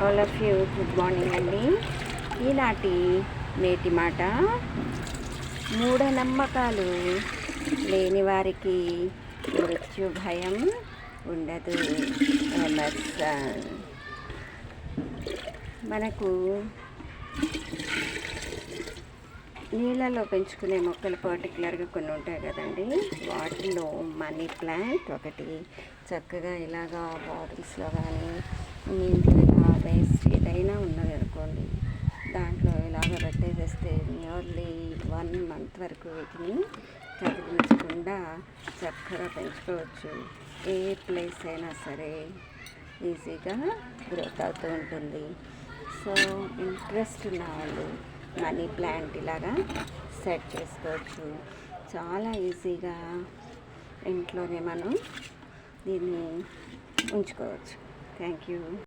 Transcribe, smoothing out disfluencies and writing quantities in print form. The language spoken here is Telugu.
All of you good morning అండి. ఈనాటి నేటి మాట, మూఢనమ్మకాలు లేని వారికి మృత్యు భయం ఉండదు. ఎమర్సన్. మనకు నీళ్ళలో పెంచుకునే మొక్కలు పర్టికులర్గా కొన్ని ఉంటాయి కదండి. వాటిలో మనీ ప్లాంట్ ఒకటి. చక్కగా ఇలాగా బాటిల్స్లో కానీ మీ ఇంట్లో ఇలా వేస్ట్ ఏదైనా ఉన్నది అనుకోండి, దాంట్లో ఇలాగ పెట్టేసేస్తే నియర్లీ 1 month వరకు వీటిని కదిలించకుండా చక్కగా పెంచుకోవచ్చు. ఏ ప్లేస్ అయినా సరే ఈజీగా గ్రోత్ అవుతూ ఉంటుంది. సో ఇంట్రెస్ట్ ఉన్న వాళ్ళు మనీ ప్లాంట్ ఇలాగా సెట్ చేసుకోవచ్చు. చాలా ఈజీగా ఇంట్లోనే మనం దీన్ని ఉంచుకోవచ్చు. Thank you.